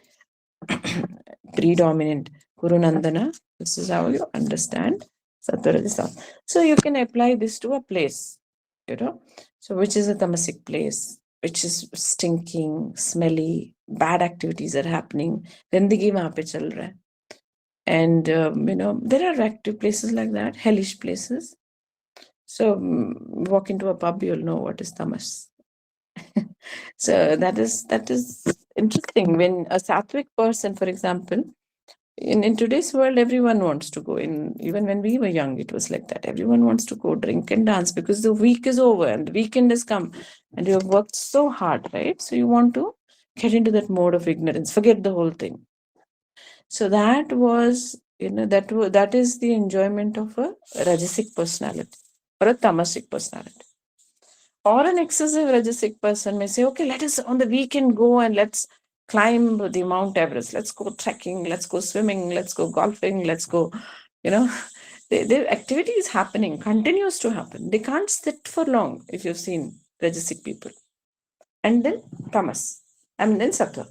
predominant. Kurunandana, this is how you understand Sattvarajasa. So you can apply this to a place, So which is a tamasic place, which is stinking, smelly, bad activities are happening. Gandagi wahan pe chal raha hai. And, there are active places like that, hellish places. So walk into a pub, you'll know what is tamas. So that is interesting. When a sattvic person, for example, in today's world, everyone wants to go in. Even when we were young, it was like that. Everyone wants to go drink and dance because the week is over and the weekend has come and you have worked so hard, right? So you want to get into that mode of ignorance, forget the whole thing. So that was, that is the enjoyment of a rajasic personality or a tamasic personality. Or an excessive rajasic person may say, okay, let us on the weekend go and let's climb the Mount Everest. Let's go trekking. Let's go swimming. Let's go golfing. Let's go, the activity is happening, continues to happen. They can't sit for long if you've seen rajasic people. And then tamas, and then sattva.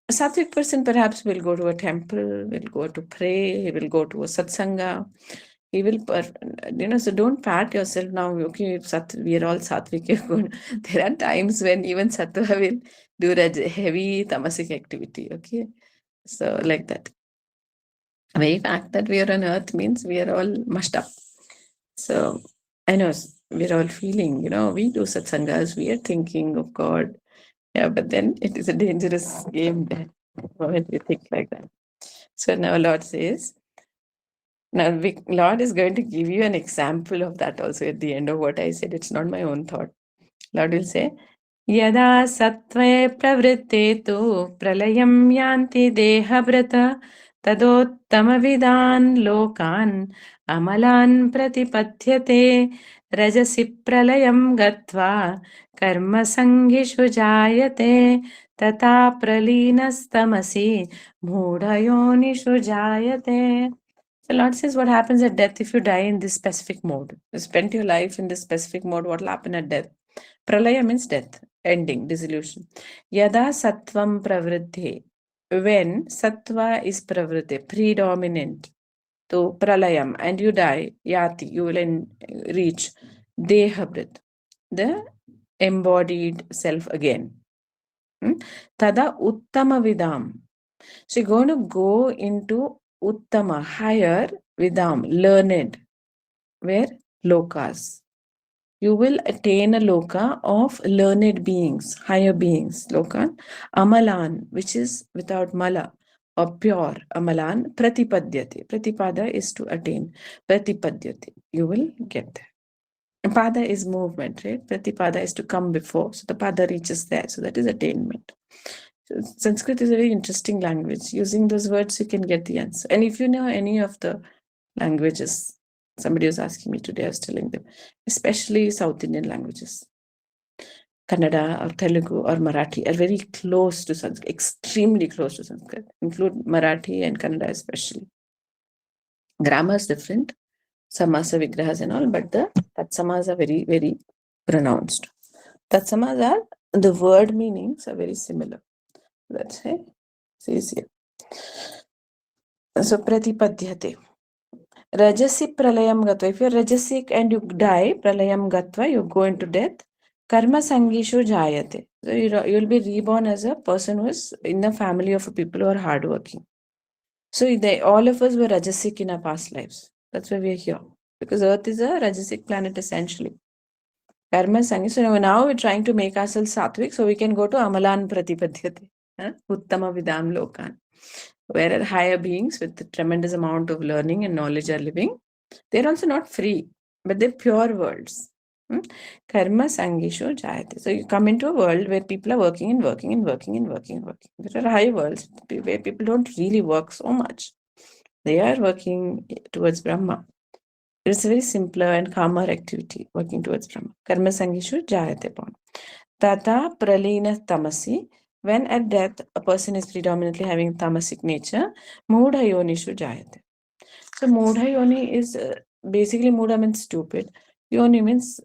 A sattvic person perhaps will go to a temple, will go to pray, he will go to a satsanga. He will, so don't pat yourself now. Okay, we are all sattvic. There are times when even sattva will do heavy tamasic activity. Okay, so like that. The very fact that we are on earth means we are all mushed up. So I know we're all feeling, we do satsangas, we are thinking of God. Yeah, but then it is a dangerous game there when we think like that. So now Lord says, Lord is going to give you an example of that also at the end of what I said. It's not my own thought. Lord will say, Yada sattve pravritte tu pralayam yanti dehabrata tadottamavidan lokan amalan pratipadyate rajasi pralayam gatva karma sangishu jayate tata praleenastamasi mudhayonishu jayate. The Lord says, what happens at death if you die in this specific mode? You spent your life in this specific mode, what will happen at death? Pralaya means death, ending, dissolution. Yada sattvam pravriddhi. When sattva is pravriddhi, predominant, to pralayam, and you die, yati, you will reach dehabrit, the embodied self again. Tada uttama vidam. So you're going to go into uttama, higher, vidam, learned, where lokas. You will attain a loka of learned beings, higher beings, lokan. Amalan, which is without mala, or pure amalan, pratipadyate. Pratipada is to attain. Pratipadyate, you will get there. Pada is movement, right? Pratipada is to come before. So the pada reaches there. So that is attainment. So Sanskrit is a very interesting language. Using those words, you can get the answer. And if you know any of the languages, somebody was asking me today, I was telling them, especially South Indian languages, Kannada or Telugu or Marathi are very close to Sanskrit, extremely close to Sanskrit, include Marathi and Kannada especially. Grammar is different, samasa vigrahas and all, but the tatsamas are very, very pronounced. Tatsamas are, the word meanings are very similar. That's it. It's easier. So pratipadyate. Rajasi pralayam gatva. If you're rajasic and you die, pralayam gatva, you go into death. Karma sangishu jayate. So you'll be reborn as a person who is in the family of people who are hardworking. So all of us were rajasic in our past lives. That's why we are here. Because Earth is a rajasic planet essentially. Karma sangi. So now we're trying to make ourselves sattvic so we can go to amalan pratipadyate. Uttama vidam lokan. Where higher beings with a tremendous amount of learning and knowledge are living. They're also not free, but they're pure worlds. Karma sangisho jayate. So you come into a world where people are working and working and working and working and working. There are high worlds where people don't really work so much. They are working towards Brahma. It's a very simpler and calmer activity, working towards Brahma. Karma sangisho jayate pon. Tata pralina tamasi. When at death, a person is predominantly having tamasic nature, mudha yonishu jayate. So mudha yoni is basically mudha means stupid. Yoni means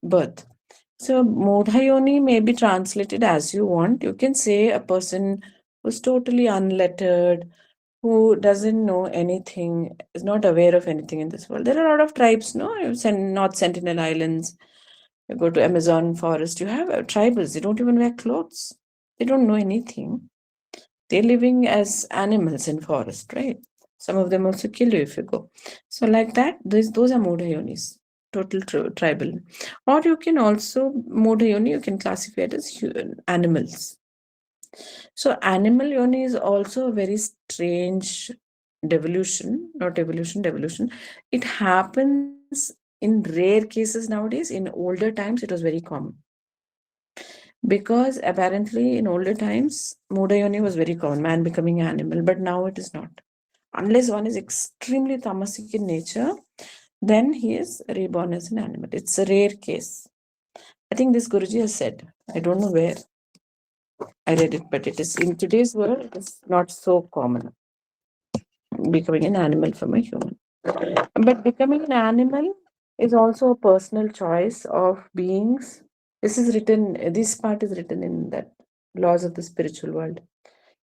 birth. So mudha yoni may be translated as you want. You can say a person who's totally unlettered, who doesn't know anything, is not aware of anything in this world. There are a lot of tribes, no? North Sentinel Islands, you go to Amazon forest, you have tribals, they don't even wear clothes. They don't know anything. They're living as animals in forest, right? Some of them also kill you if you go. So like that, those are Mudha yonis, total tribal. Or you can also, Mudha yoni, you can classify it as animals. So animal yoni is also a very strange devolution, not evolution, devolution. It happens in rare cases nowadays. In older times, it was very common. Because apparently in older times, Mudha yoni was very common, man becoming an animal, but now it is not. Unless one is extremely tamasic in nature, then he is reborn as an animal. It's a rare case. I think this Guruji has said, I don't know where I read it, but it is in today's world, it is not so common becoming an animal from a human. But becoming an animal is also a personal choice of beings. This part is written in that laws of the spiritual world.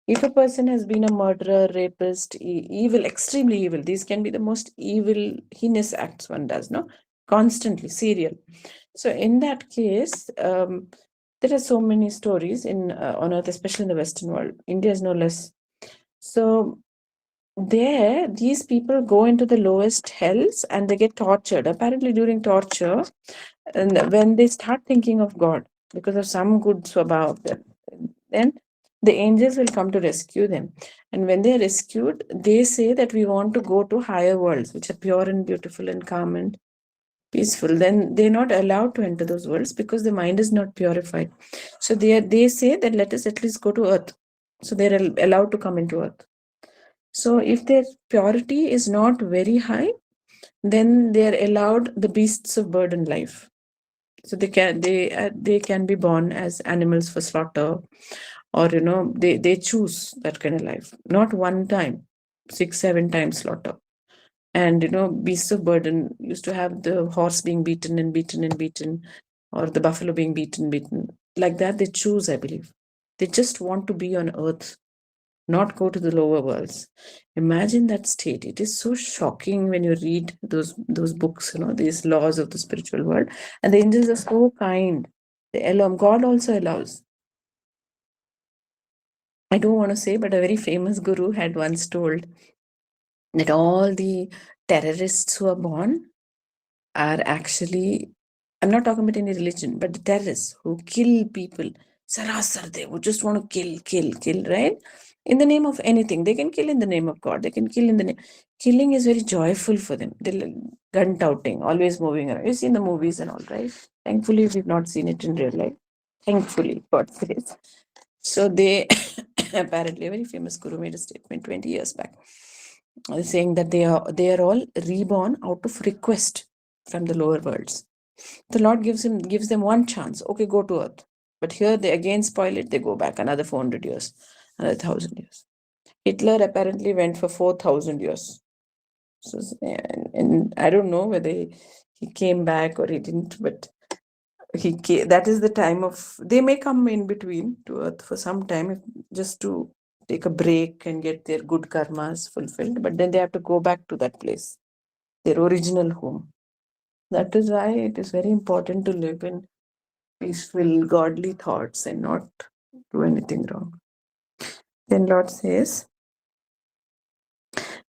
If a person has been a murderer, rapist, evil, extremely evil, these can be the most evil, heinous acts one does, no? Constantly, serial. So in that case, there are so many stories on earth, especially in the Western world. India is no less. So there, these people go into the lowest hells and they get tortured. Apparently, during torture, and when they start thinking of God, because of some good swabha of them, then the angels will come to rescue them. And when they are rescued, they say that we want to go to higher worlds, which are pure and beautiful and calm and peaceful. Then they're not allowed to enter those worlds because the mind is not purified. So they say that let us at least go to earth. So they're allowed to come into earth. So if their purity is not very high, then they are allowed the beasts of burden life. So they can be born as animals for slaughter, or they choose that kind of life. Not one time, 6-7 times slaughter. And beasts of burden used to have the horse being beaten and beaten and beaten, or the buffalo being beaten. Like that, they choose, I believe. They just want to be on earth, not go to the lower worlds. Imagine that state. It is so shocking when you read those books, these laws of the spiritual world. And the angels are so kind. They allow. God also allows. I don't want to say, but a very famous guru had once told that all the terrorists who are born are actually, I'm not talking about any religion, but the terrorists who kill people, sarasar, who just want to kill, right? In the name of anything. They can kill in the name of God. They can kill in the name. Killing is very joyful for them. They're gun touting, always moving around. You see in the movies and all, right? Thankfully, we've not seen it in real life. Thankfully, God says. So they, apparently, a very famous guru made a statement 20 years back, saying that they are all reborn out of request from the lower worlds. The Lord gives them one chance. Okay, go to earth. But here they again spoil it. They go back another 400 years, another 1,000 years. Hitler apparently went for 4,000 years. So, and I don't know whether he came back or he didn't, but that is the time of, they may come in between to earth for some time, just to take a break and get their good karmas fulfilled, but then they have to go back to that place, their original home. That is why it is very important to live in peaceful, godly thoughts and not do anything wrong. Then Lord says,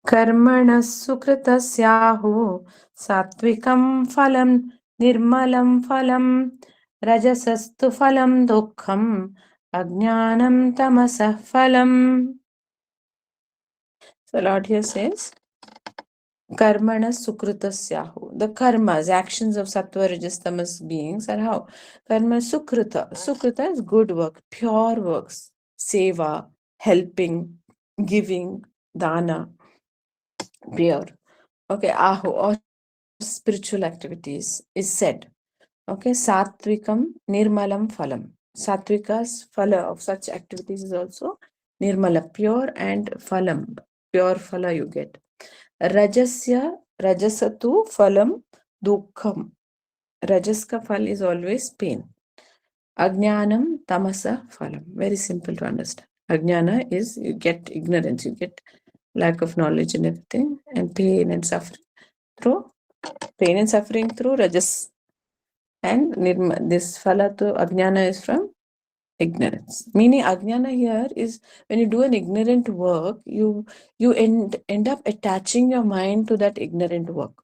Karmana sukritasyahu satvikam phalam nirmalam phalam rajasastu phalam dukkham ajnanam tamasah phalam. So Lord here says, Karmana sukritasyahu. The karmas, actions of sattva, rajas, tamas beings are how? Karma sukrita. Sukrita is good work, pure works, seva, helping, giving, dana, pure. Okay, ahu, or spiritual activities is said. Okay, satvikam nirmalam phalam. Satvika's phala of such activities is also nirmala, pure, and phalam, pure phala you get. Rajasya, rajasatu phalam dukkham. Rajaska phal is always pain. Ajnanam tamasa phalam. Very simple to understand. Ajnana is you get ignorance, you get lack of knowledge and everything, and pain and suffering through rajas. And this phala to ajnana is from Ignorance. Meaning ajnana here is when you do an ignorant work, you end up attaching your mind to that ignorant work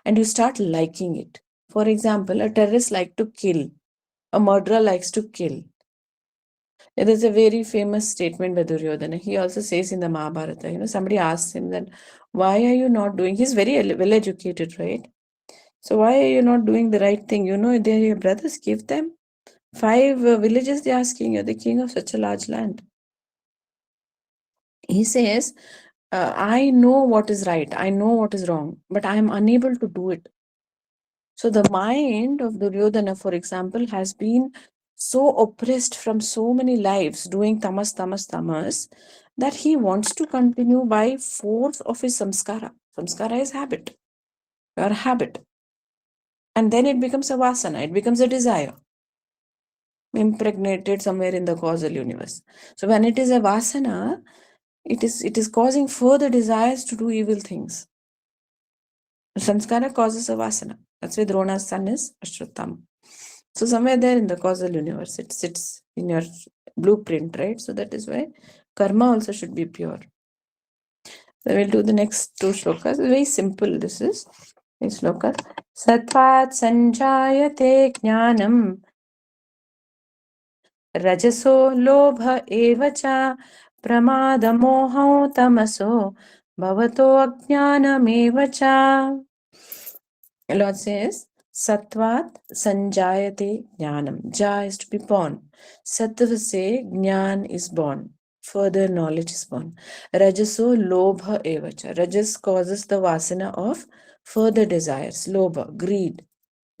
and you start liking it. For example, a terrorist likes to kill, a murderer likes to kill. There's a very famous statement by Duryodhana. He also says in the Mahabharata, somebody asks him that, why are you not doing, he's very well educated, right? So why are you not doing the right thing? They're your brothers, give them 5 villages, they're asking, you're the king of such a large land. He says, I know what is right, I know what is wrong, but I am unable to do it. So the mind of Duryodhana, for example, has been so oppressed from so many lives doing tamas, that he wants to continue by force of his samskara. Samskara is habit, your habit. And then it becomes a vasana, it becomes a desire, impregnated somewhere in the causal universe. So when it is a vasana, it is causing further desires to do evil things. Sanskara causes a vasana. That's why Drona's son is Ashwatthama. So somewhere there in the causal universe, it sits in your blueprint, right? So that is why karma also should be pure. So we'll do the next 2 shlokas. Very simple this is. This shloka. Satvat sanjayate jnanam rajaso lobha evacha pramadamoho tamaso bhavato ajnanam evacha. Lord says, Satvat sanjayate jnanam. Ja is to be born. Sattva se jnan is born. Further knowledge is born. Rajaso lobha evacha. Rajas causes the vasana of further desires. Lobha, greed.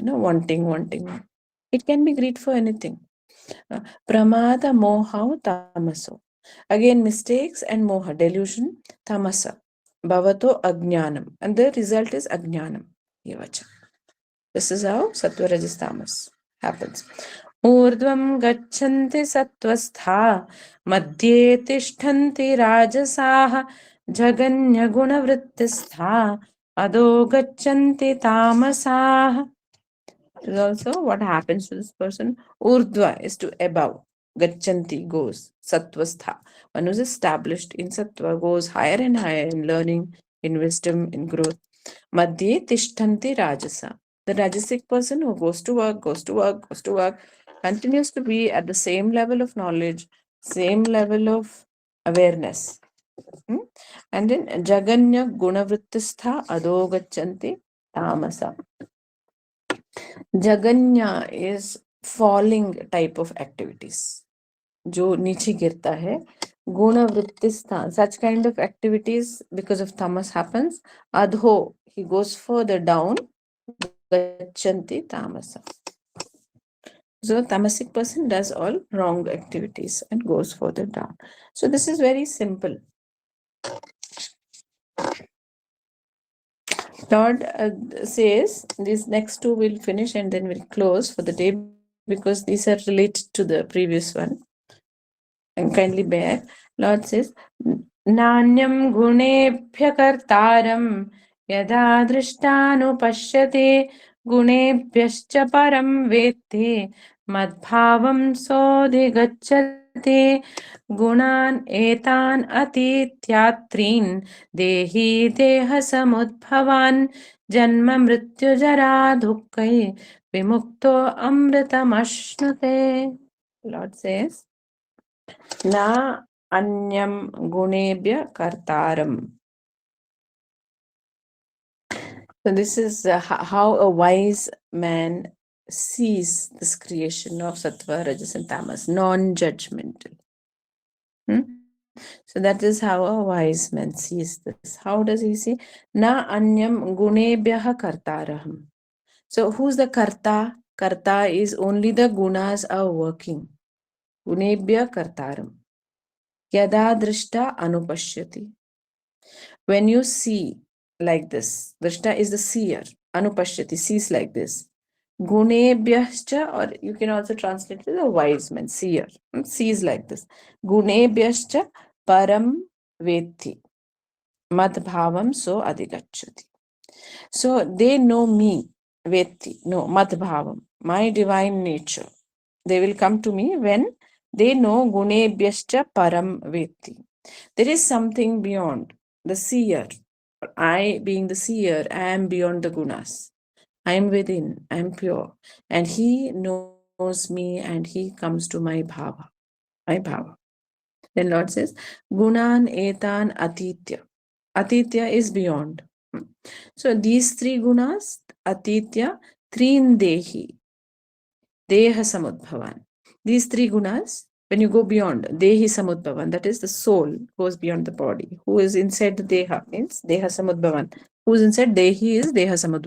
Wanting. It can be greed for anything. Pramada moha tamaso. Again, mistakes and moha, delusion, tamasa. Bhavato ajnanam. And the result is ajnanam. Evacha. This is how sattva rajas tamas happens. Urdvam gachanti sattvastha madhye tishtanti rajasaha jaganya gunavrittistha ado gachanti tamasaha. This is also what happens to this person. Urdhva is to above. Gachanti goes. Sattvastha. One who is established in sattva goes higher and higher in learning, in wisdom, in growth. Madhye tishtanti rajasa. The rajasic person who goes to work, continues to be at the same level of knowledge, same level of awareness. And then jaganya gunavrittistha adogachanti tamasa. Jaganya is falling type of activities. जो नीचे गिरता है, guna vrittistha, such kind of activities because of tamas happens. Adho, he goes further down, gachanti tamasa. So tamasic person does all wrong activities and goes further down. So this is very simple. Lord says these next 2 will finish and then we'll close for the day because these are related to the previous one. And kindly bear. Lord says, Nanyam gunebhya kartaram yada drishtanu gunebhyascha param vete madbhavam sodhi gunan etan atityatrin dehi deha samudbhavan janma mrityu jara dukkai vimukto amritamashnute. Lord says, Na anyam gunebhya kartaram. So this is how a wise man sees this creation of sattva, rajas and tamas, non-judgmental. So that is how a wise man sees this. How does he see? Na anyam gunebhya kartaraham. So who's the karta? Karta is only the gunas are working. Gunebhya kartaram. Yada drishta anupashyati. When you see like this, drishta is the seer, anupashyati, sees like this. Gunebhyascha, or you can also translate it as a wise man, seer, sees like this. Gunebhyascha param vetti, madbhavam so adhigacchati. So they know me, vetti, no, madbhavam, my divine nature. They will come to me when They know gunebhyascha param vetti. There is something beyond. The seer, I being the seer, I am beyond the gunas. I am within, I am pure. And he knows me and he comes to my bhava. My bhava. Then Lord says, Gunan etan atitya. Atitya is beyond. So these three gunas, atitya, trin dehi, deha samudbhavan. These three gunas, when you go beyond, dehi samudbhavan, that is the soul goes beyond the body. Who is inside the deha means deha samudbhavan. Who is inside dehi is deha samudbhavan.